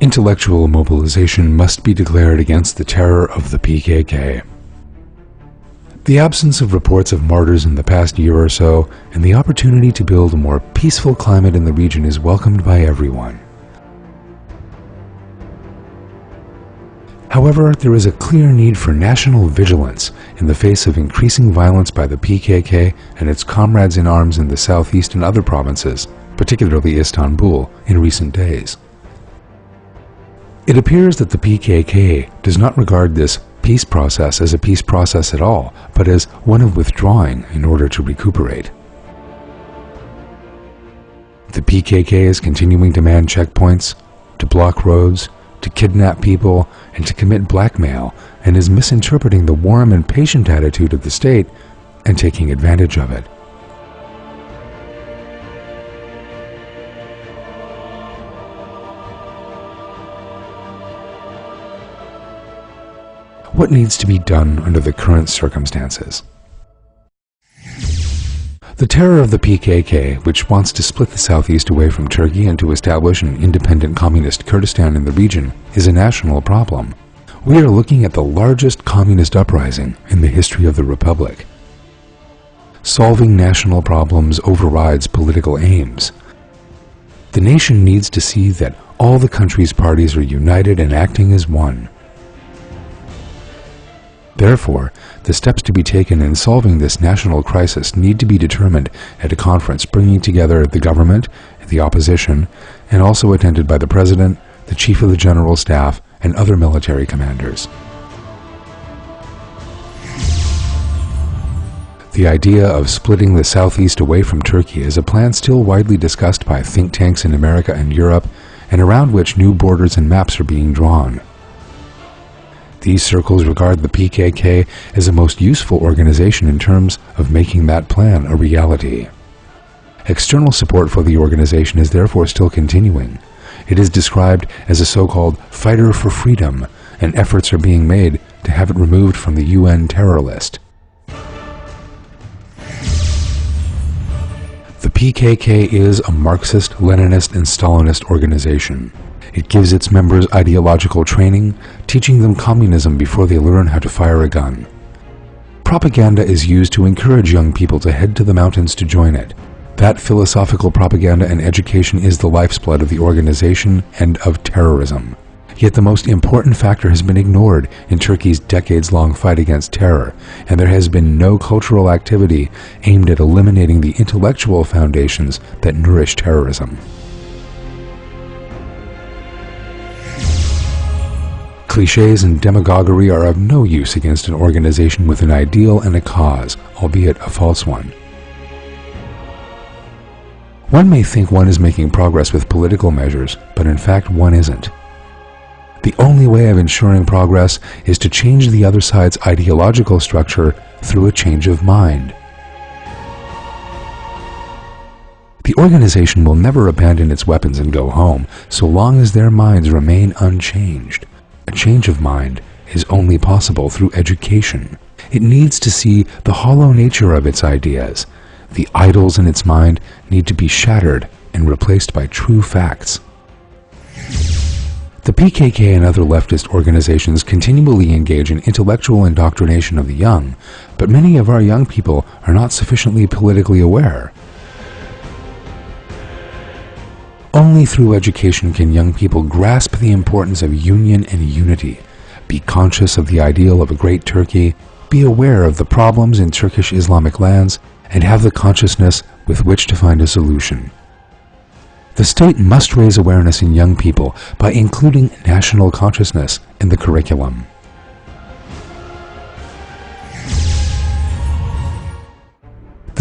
Intellectual mobilization must be declared against the terror of the PKK. The absence of reports of martyrs in the past year or so, and the opportunity to build a more peaceful climate in the region is welcomed by everyone. However, there is a clear need for national vigilance in the face of increasing violence by the PKK and its comrades in arms in the southeast and other provinces, particularly Istanbul, in recent days. It appears that the PKK does not regard this peace process as a peace process at all, but as one of withdrawing in order to recuperate. The PKK is continuing to man checkpoints, to block roads, to kidnap people, and to commit blackmail, and is misinterpreting the warm and patient attitude of the state and taking advantage of it. What needs to be done under the current circumstances? The terror of the PKK, which wants to split the southeast away from Turkey and to establish an independent communist Kurdistan in the region, is a national problem. We are looking at the largest communist uprising in the history of the Republic. Solving national problems overrides political aims. The nation needs to see that all the country's parties are united and acting as one. Therefore, the steps to be taken in solving this national crisis need to be determined at a conference bringing together the government, the opposition, and also attended by the President, the Chief of the General Staff, and other military commanders. The idea of splitting the southeast away from Turkey is a plan still widely discussed by think tanks in America and Europe, and around which new borders and maps are being drawn. These circles regard the PKK as a most useful organization in terms of making that plan a reality. External support for the organization is therefore still continuing. It is described as a so-called fighter for freedom, and efforts are being made to have it removed from the UN terror list. The PKK is a Marxist, Leninist, and Stalinist organization. It gives its members ideological training, teaching them communism before they learn how to fire a gun. Propaganda is used to encourage young people to head to the mountains to join it. That philosophical propaganda and education is the lifeblood of the organization and of terrorism. Yet the most important factor has been ignored in Turkey's decades-long fight against terror, and there has been no cultural activity aimed at eliminating the intellectual foundations that nourish terrorism. Clichés and demagoguery are of no use against an organization with an ideal and a cause, albeit a false one. One may think one is making progress with political measures, but in fact one isn't. The only way of ensuring progress is to change the other side's ideological structure through a change of mind. The organization will never abandon its weapons and go home, so long as their minds remain unchanged. A change of mind is only possible through education. It needs to see the hollow nature of its ideas. The idols in its mind need to be shattered and replaced by true facts. The PKK and other leftist organizations continually engage in intellectual indoctrination of the young, but many of our young people are not sufficiently politically aware. Only through education can young people grasp the importance of union and unity, be conscious of the ideal of a great Turkey, be aware of the problems in Turkish Islamic lands, and have the consciousness with which to find a solution. The state must raise awareness in young people by including national consciousness in the curriculum.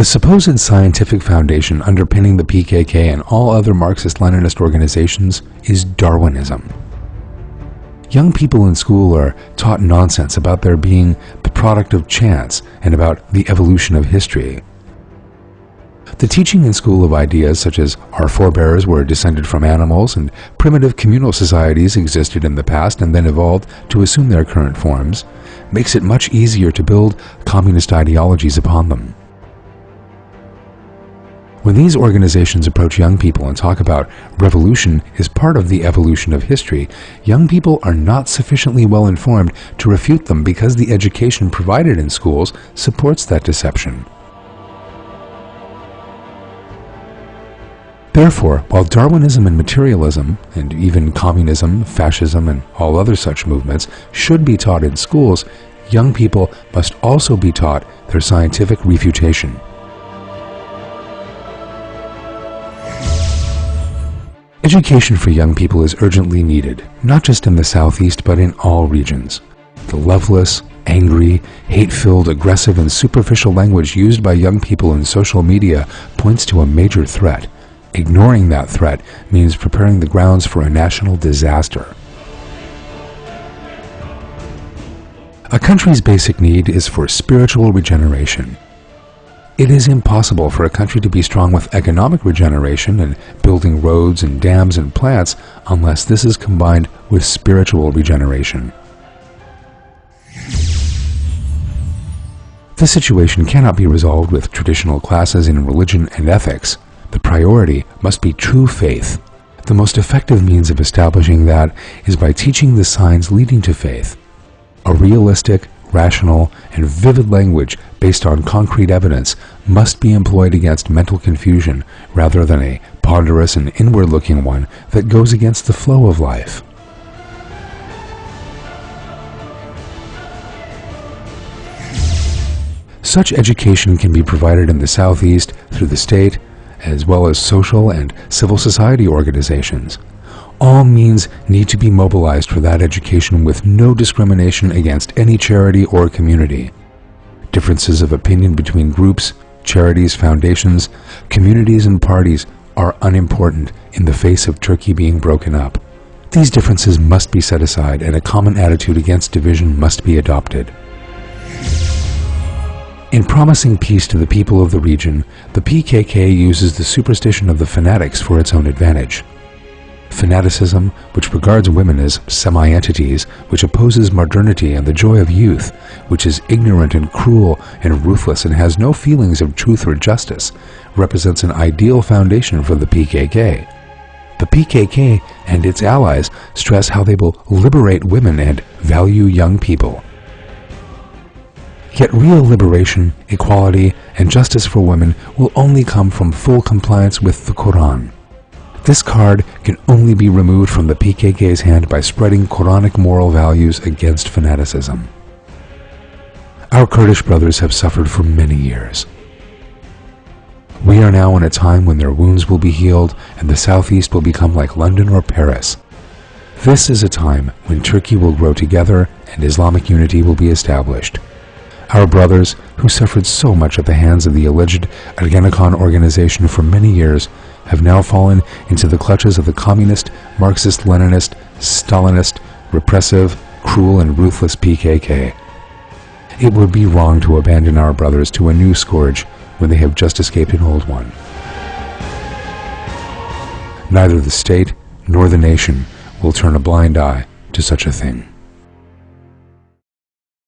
The supposed scientific foundation underpinning the PKK and all other Marxist-Leninist organizations is Darwinism. Young people in school are taught nonsense about their being the product of chance and about the evolution of history. The teaching in school of ideas such as our forebears were descended from animals and primitive communal societies existed in the past and then evolved to assume their current forms makes it much easier to build communist ideologies upon them. When these organizations approach young people and talk about revolution is part of the evolution of history, young people are not sufficiently well informed to refute them because the education provided in schools supports that deception. Therefore, while Darwinism and materialism, and even communism, fascism, and all other such movements should be taught in schools, young people must also be taught their scientific refutation. Education for young people is urgently needed, not just in the Southeast but in all regions. The loveless, angry, hate-filled, aggressive, and superficial language used by young people in social media points to a major threat. Ignoring that threat means preparing the grounds for a national disaster. A country's basic need is for spiritual regeneration. It is impossible for a country to be strong with economic regeneration and building roads and dams and plants unless this is combined with spiritual regeneration. This situation cannot be resolved with traditional classes in religion and ethics. The priority must be true faith. The most effective means of establishing that is by teaching the signs leading to faith. A realistic, rational, and vivid language based on concrete evidence must be employed against mental confusion rather than a ponderous and inward-looking one that goes against the flow of life. Such education can be provided in the Southeast through the state, as well as social and civil society organizations. All means need to be mobilized for that education with no discrimination against any charity or community. Differences of opinion between groups, charities, foundations, communities, and parties are unimportant in the face of Turkey being broken up. These differences must be set aside and a common attitude against division must be adopted. In promising peace to the people of the region, the PKK uses the superstition of the fanatics for its own advantage. Fanaticism, which regards women as semi-entities, which opposes modernity and the joy of youth, which is ignorant and cruel and ruthless and has no feelings of truth or justice, represents an ideal foundation for the PKK. The PKK and its allies stress how they will liberate women and value young people. Yet real liberation, equality, and justice for women will only come from full compliance with the Quran. This card can only be removed from the PKK's hand by spreading Quranic moral values against fanaticism. Our Kurdish brothers have suffered for many years. We are now in a time when their wounds will be healed and the Southeast will become like London or Paris. This is a time when Turkey will grow together and Islamic unity will be established. Our brothers, who suffered so much at the hands of the alleged Ergenekon organization for many years, have now fallen into the clutches of the communist, Marxist-Leninist, Stalinist, repressive, cruel, and ruthless PKK. It would be wrong to abandon our brothers to a new scourge when they have just escaped an old one. Neither the state nor the nation will turn a blind eye to such a thing.